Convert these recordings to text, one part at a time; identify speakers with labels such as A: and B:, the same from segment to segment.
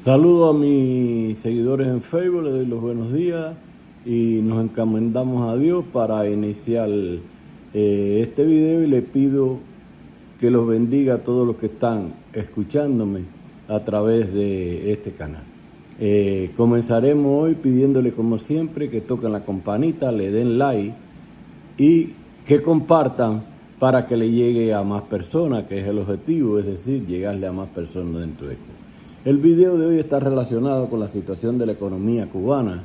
A: Saludo a mis seguidores en Facebook, les doy los buenos días y nos encomendamos a Dios para iniciar este video y le pido que los bendiga a todos los que están escuchándome a través de este canal. Comenzaremos hoy pidiéndole como siempre que toquen la campanita, le den like y que compartan para que le llegue a más personas, que es el objetivo, es decir, llegarle a más personas dentro de esto. El video de hoy está relacionado con la situación de la economía cubana,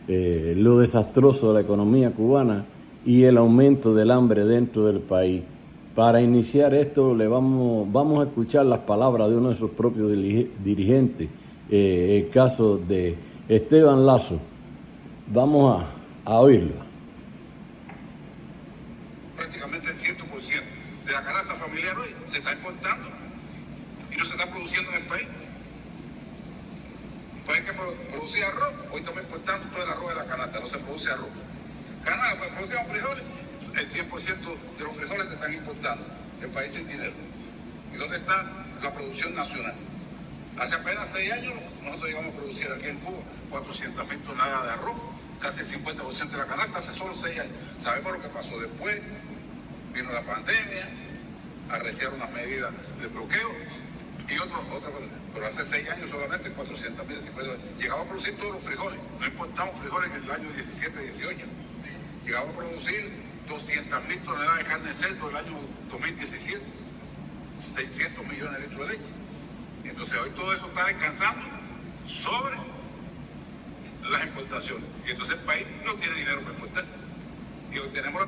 A: lo desastroso de la economía cubana y el aumento del hambre dentro del país. Para iniciar esto, vamos a escuchar las palabras de uno de sus propios dirigentes, el caso de Esteban Lazo. Vamos a oírlo.
B: Prácticamente el 100% de la canasta familiar hoy se está importando y no se está produciendo en el país. Un país que producía arroz, hoy estamos importando todo el arroz de la canasta, no se produce arroz. Canadá, pues producían frijoles, el 100% de los frijoles se están importando, el país sin dinero. ¿Y dónde está la producción nacional? Hace apenas 6 años nosotros llegamos a producir aquí en Cuba 400.000 toneladas de arroz, casi el 50% de la canasta, hace solo 6 años. Sabemos lo que pasó después, vino la pandemia, arreciaron unas medidas de bloqueo y otra, pero hace 6 años solamente 400.000, llegamos a producir todos los frijoles, no importamos frijoles en el año 17-18, llegamos a producir 200.000 toneladas de carne de cerdo el año 2017, 600 millones de litros de leche. Entonces hoy todo eso está descansando sobre las importaciones. Y entonces el país no tiene dinero para importar. Y hoy tenemos...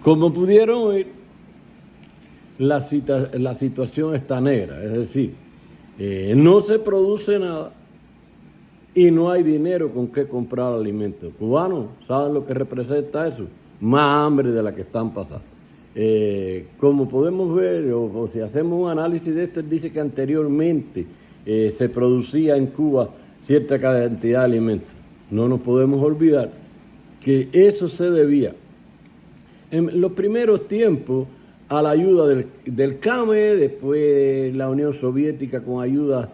A: Como pudieron oír, la situación está negra, es decir, no se produce nada y no hay dinero con qué comprar alimentos. Cubanos, ¿saben lo que representa eso? Más hambre de la que están pasando. Como podemos ver, o si hacemos un análisis de esto, él dice que anteriormente se producía en Cuba cierta cantidad de alimentos. No nos podemos olvidar que eso se debía en los primeros tiempos a la ayuda del CAME, después la Unión Soviética con ayuda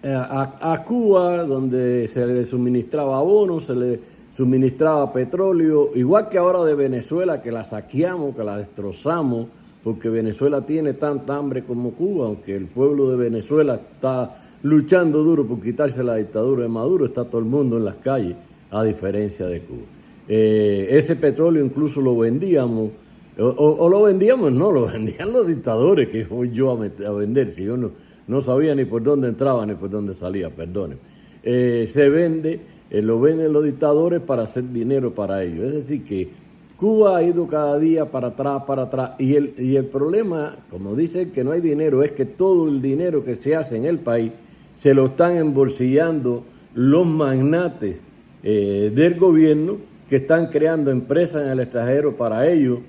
A: a Cuba, donde se le suministraba abonos, se le suministraba petróleo, igual que ahora de Venezuela, que la saqueamos, que la destrozamos, porque Venezuela tiene tanta hambre como Cuba, aunque el pueblo de Venezuela está luchando duro por quitarse la dictadura de Maduro, está todo el mundo en las calles, a diferencia de Cuba. Ese petróleo incluso lo vendíamos, o lo vendíamos, no, lo vendían los dictadores, que voy yo a vender, si yo no sabía ni por dónde entraba ni por dónde salía, perdónenme. Se vende, lo venden los dictadores para hacer dinero para ellos. Es decir, que Cuba ha ido cada día para atrás, y el problema, como dicen que no hay dinero, es que todo el dinero que se hace en el país se lo están embolsillando los magnates del gobierno, que están creando empresas en el extranjero para ellos,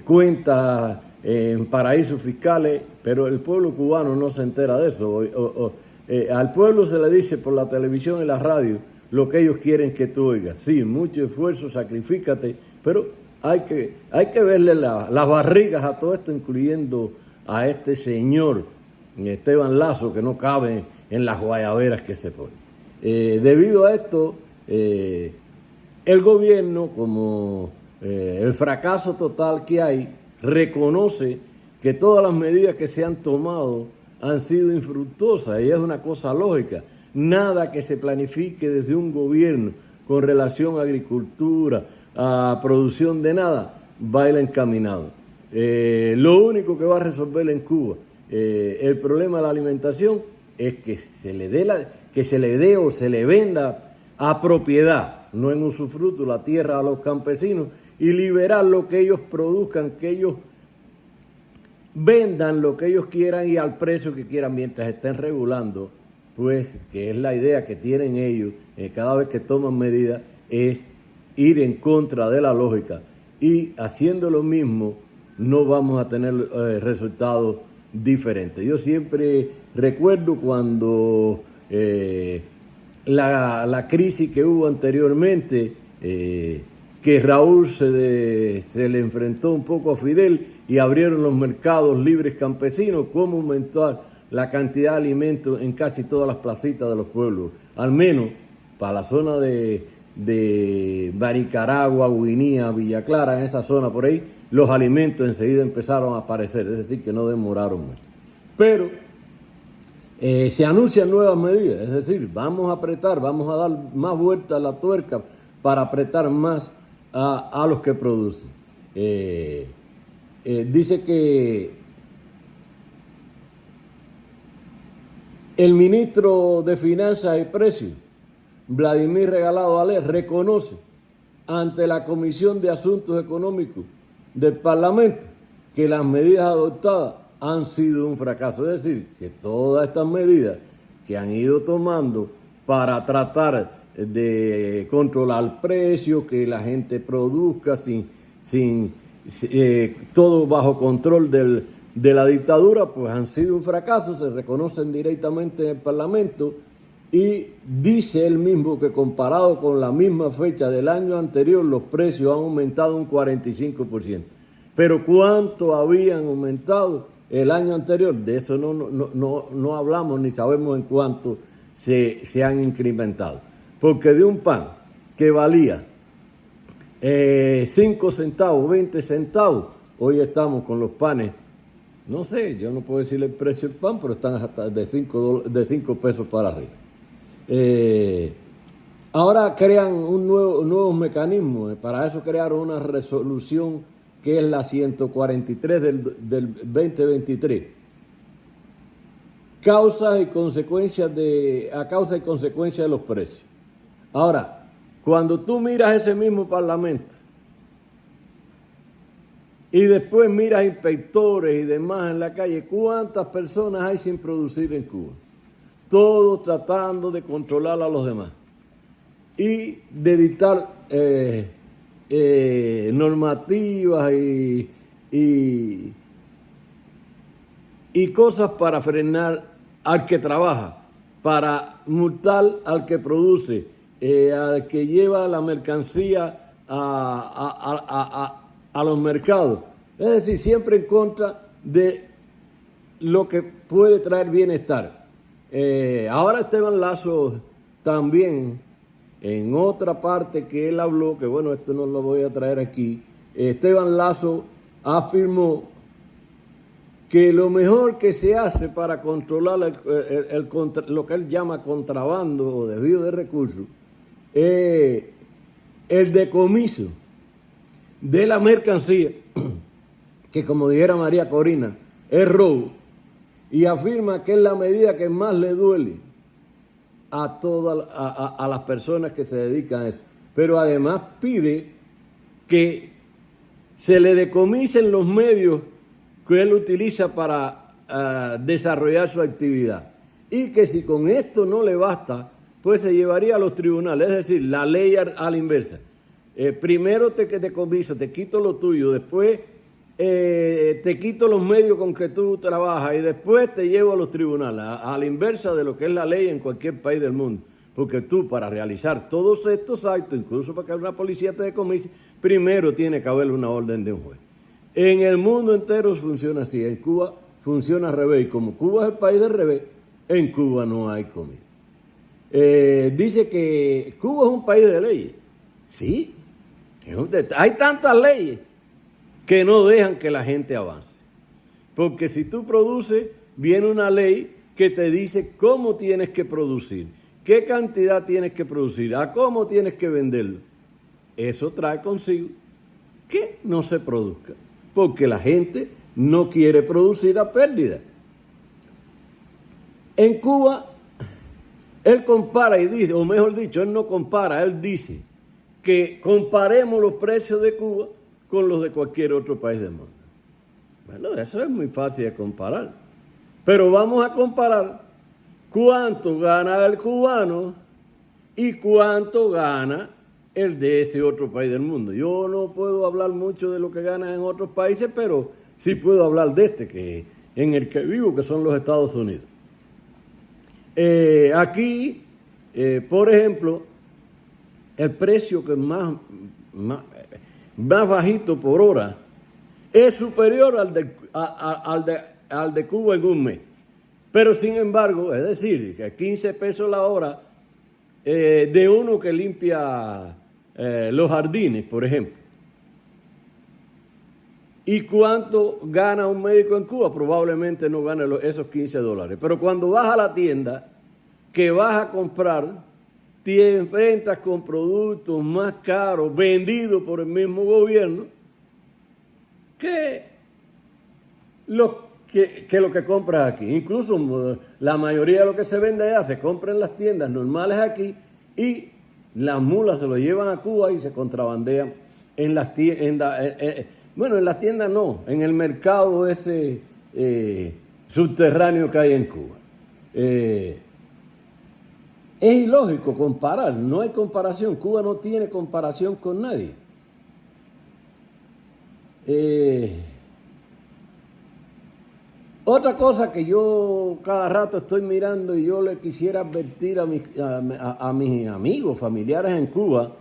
A: cuentas en paraísos fiscales, pero el pueblo cubano no se entera de eso. Al pueblo se le dice por la televisión y la radio lo que ellos quieren que tú oigas. Sí, mucho esfuerzo, sacrifícate, pero hay que verle las barrigas a todo esto, incluyendo a este señor Esteban Lazo, que no cabe en las guayaberas que se pone. Debido a esto, el gobierno, como el fracaso total que hay, reconoce que todas las medidas que se han tomado han sido infructuosas, y es una cosa lógica. Nada que se planifique desde un gobierno con relación a agricultura, a producción de nada, va a ir encaminado. Lo único que va a resolver en Cuba el problema de la alimentación es que se le dé o se le venda a propiedad, no en usufructo, la tierra a los campesinos, y liberar lo que ellos produzcan, que ellos vendan lo que ellos quieran y al precio que quieran, mientras estén regulando, pues, que es la idea que tienen ellos, cada vez que toman medidas, es ir en contra de la lógica, y haciendo lo mismo no vamos a tener resultados diferentes. Yo siempre recuerdo cuando la crisis que hubo anteriormente, que Raúl se le enfrentó un poco a Fidel y abrieron los mercados libres campesinos, cómo aumentó la cantidad de alimentos en casi todas las placitas de los pueblos, al menos para la zona de Baricaragua, Guinía, Villa Clara, en esa zona por ahí, los alimentos enseguida empezaron a aparecer, es decir, que no demoraron más. Pero se anuncian nuevas medidas, es decir, vamos a apretar, vamos a dar más vuelta a la tuerca para apretar más a los que producen. Dice que el ministro de Finanzas y Precios, Vladimir Regalado Ale, reconoce ante la Comisión de Asuntos Económicos del Parlamento que las medidas adoptadas han sido un fracaso. Es decir, que todas estas medidas que han ido tomando para tratar de controlar precios, que la gente produzca todo bajo control de la dictadura, pues han sido un fracaso, se reconocen directamente en el Parlamento, y dice él mismo que comparado con la misma fecha del año anterior, los precios han aumentado un 45%. Pero ¿cuánto habían aumentado el año anterior? De eso no hablamos ni sabemos en cuánto se han incrementado. Porque de un pan que valía 5 centavos, 20 centavos, hoy estamos con los panes, no sé, yo no puedo decirle el precio del pan, pero están hasta de 5 pesos para arriba. Ahora crean un nuevo mecanismo, para eso crearon una resolución que es la 143 del 2023. A causa y consecuencia de los precios. Ahora, cuando tú miras ese mismo Parlamento y después miras inspectores y demás en la calle, ¿cuántas personas hay sin producir en Cuba? Todos tratando de controlar a los demás y de dictar normativas y cosas para frenar al que trabaja, para multar al que produce, al que lleva la mercancía a los mercados. Es decir, siempre en contra de lo que puede traer bienestar. Ahora Esteban Lazo también, en otra parte que él habló, que bueno, esto no lo voy a traer aquí, Esteban Lazo afirmó que lo mejor que se hace para controlar lo que él llama contrabando o desvío de recursos es el decomiso de la mercancía, que como dijera María Corina, es robo, y afirma que es la medida que más le duele a las personas que se dedican a eso. Pero además pide que se le decomisen los medios que él utiliza para desarrollar su actividad, y que si con esto no le basta, pues se llevaría a los tribunales, es decir, la ley a la inversa. Primero te decomiso, te quito lo tuyo, después te quito los medios con que tú trabajas y después te llevo a los tribunales, a la inversa de lo que es la ley en cualquier país del mundo. Porque tú, para realizar todos estos actos, incluso para que una policía te decomise, primero tiene que haber una orden de un juez. En el mundo entero funciona así, en Cuba funciona al revés, y como Cuba es el país del revés, en Cuba no hay comida. Dice que Cuba es un país de leyes. Sí, hay tantas leyes que no dejan que la gente avance. Porque si tú produces, viene una ley que te dice cómo tienes que producir, qué cantidad tienes que producir, a cómo tienes que venderlo. Eso trae consigo que no se produzca, porque la gente no quiere producir a pérdida. En Cuba, él compara y dice, o mejor dicho, él no compara, él dice que comparemos los precios de Cuba con los de cualquier otro país del mundo. Bueno, eso es muy fácil de comparar. Pero vamos a comparar cuánto gana el cubano y cuánto gana el de ese otro país del mundo. Yo no puedo hablar mucho de lo que ganan en otros países, pero sí puedo hablar de este, que en el que vivo, que son los Estados Unidos. Aquí, por ejemplo, el precio que más bajito por hora es superior al de Cuba en un mes. Pero sin embargo, es decir, que 15 pesos la hora de uno que limpia los jardines, por ejemplo. ¿Y cuánto gana un médico en Cuba? Probablemente no gane esos $15. Pero cuando vas a la tienda que vas a comprar, te enfrentas con productos más caros vendidos por el mismo gobierno que lo que compras aquí. Incluso la mayoría de lo que se vende allá se compra en las tiendas normales aquí y las mulas se lo llevan a Cuba y se contrabandean en las tiendas. Bueno, en las tiendas no, en el mercado ese subterráneo que hay en Cuba. Es ilógico comparar, no hay comparación. Cuba no tiene comparación con nadie. Otra cosa que yo cada rato estoy mirando y yo le quisiera advertir a mis amigos, familiares en Cuba,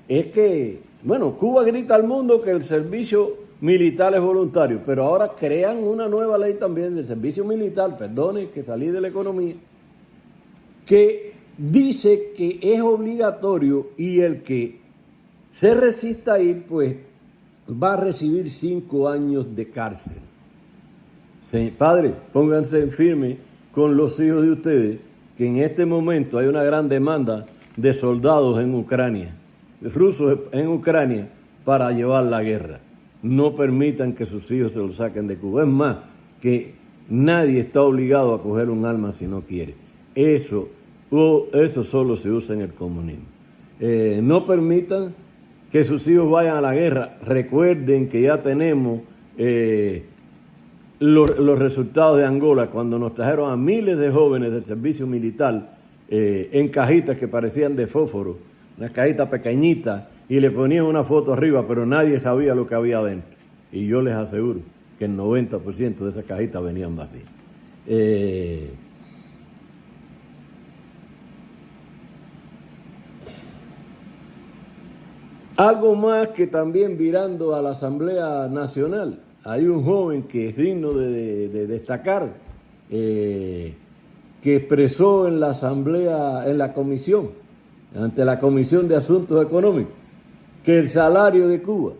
A: es que, bueno, Cuba grita al mundo que el servicio militar es voluntario, pero ahora crean una nueva ley también del servicio militar, perdone que salí de la economía, que dice que es obligatorio y el que se resista a ir, pues, va a recibir 5 años de cárcel. Sí, padre, pónganse en firme con los hijos de ustedes, que en este momento hay una gran demanda de soldados en Ucrania, rusos en Ucrania, para llevar la guerra. No permitan que sus hijos se los saquen de Cuba. Es más, que nadie está obligado a coger un arma si no quiere. Eso solo se usa en el comunismo. No permitan que sus hijos vayan a la guerra. Recuerden que ya tenemos los resultados de Angola, cuando nos trajeron a miles de jóvenes del servicio militar en cajitas que parecían de fósforo, unas cajitas pequeñitas, y le ponían una foto arriba, pero nadie sabía lo que había adentro. Y yo les aseguro que el 90% de esas cajitas venían vacías. Algo más que también virando a la Asamblea Nacional. Hay un joven que es digno de destacar, que expresó en la Asamblea, en la Comisión, ante la Comisión de Asuntos Económicos, que el salario de Cuba,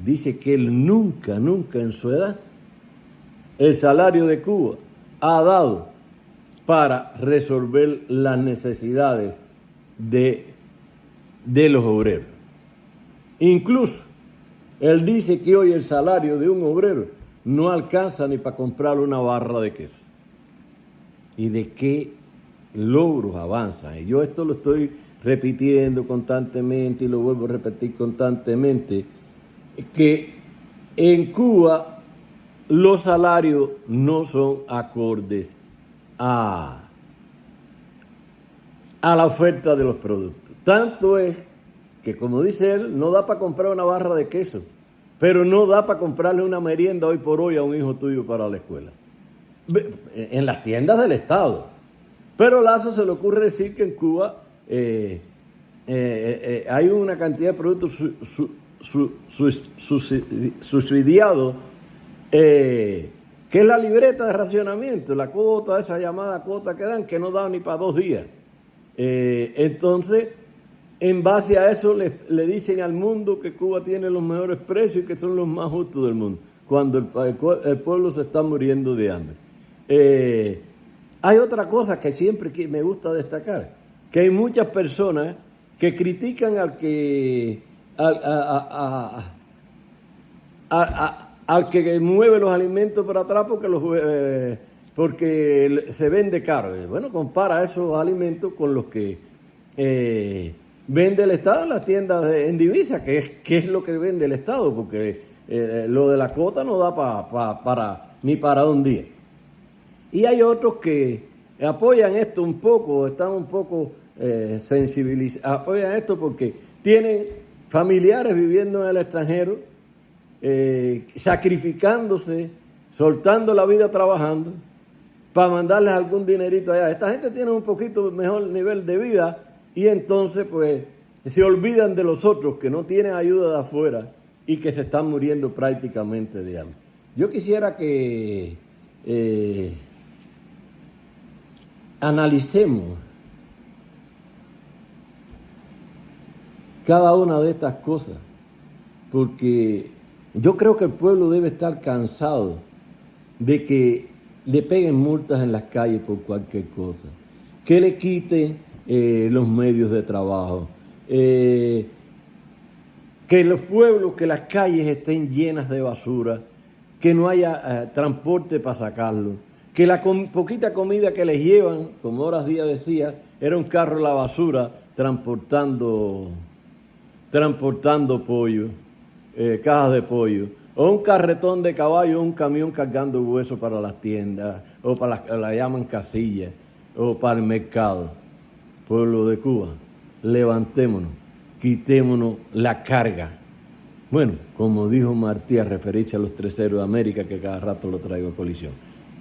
A: dice que él nunca en su edad, el salario de Cuba ha dado para resolver las necesidades de los obreros. Incluso, él dice que hoy el salario de un obrero no alcanza ni para comprar una barra de queso. ¿Y de qué logros avanzan? Y yo esto lo estoy repitiendo constantemente y lo vuelvo a repetir constantemente, que en Cuba los salarios no son acordes a la oferta de los productos. Tanto es que, como dice él, no da para comprar una barra de queso, pero no da para comprarle una merienda hoy por hoy a un hijo tuyo para la escuela. En las tiendas del Estado. Pero Lazo se le ocurre decir que en Cuba hay una cantidad de productos subsidiados, que es la libreta de racionamiento, la cuota, esa llamada cuota que dan, que no da ni para 2 días. Entonces, en base a eso le dicen al mundo que Cuba tiene los mejores precios y que son los más justos del mundo, cuando el pueblo se está muriendo de hambre. Hay otra cosa que siempre me gusta destacar, que hay muchas personas que critican al que mueve los alimentos para atrás porque se vende caro. Bueno, compara esos alimentos con los que vende el Estado en las tiendas en divisa, que es lo que vende el Estado, porque lo de la cuota no da ni para un día. Y hay otros que apoyan esto un poco, están un poco sensibilizados, apoyan esto porque tienen familiares viviendo en el extranjero, sacrificándose, soltando la vida trabajando, para mandarles algún dinerito allá. Esta gente tiene un poquito mejor nivel de vida y entonces pues se olvidan de los otros que no tienen ayuda de afuera y que se están muriendo prácticamente de hambre. Yo quisiera que analicemos cada una de estas cosas, porque yo creo que el pueblo debe estar cansado de que le peguen multas en las calles por cualquier cosa, que le quiten los medios de trabajo, que los pueblos, que las calles estén llenas de basura, que no haya transporte para sacarlo, que la poquita comida que les llevan, como Horas Díaz decía, era un carro a la basura transportando pollo, cajas de pollo, o un carretón de caballo, o un camión cargando huesos para las tiendas, o para la llaman casillas, o para el mercado. Pueblo de Cuba, levantémonos, quitémonos la carga. Bueno, como dijo Martí a referirse a los 3 héroes de América, que cada rato lo traigo a colisión,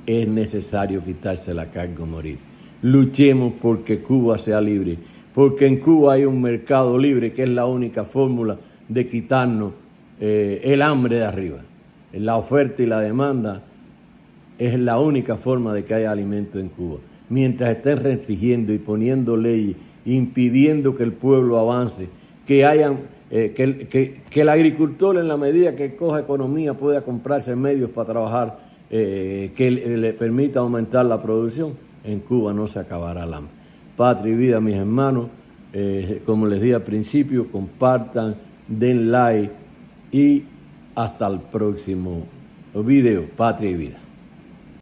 A: es necesario quitarse la carga o morir. Luchemos porque Cuba sea libre, porque en Cuba hay un mercado libre que es la única fórmula de quitarnos el hambre de arriba. La oferta y la demanda es la única forma de que haya alimento en Cuba. Mientras estén restringiendo y poniendo leyes, impidiendo que el pueblo avance, que el agricultor en la medida que coja economía pueda comprarse medios para trabajar, que le permita aumentar la producción, en Cuba no se acabará el hambre. Patria y vida, mis hermanos, como les dije al principio, compartan, den like y hasta el próximo video. Patria y vida.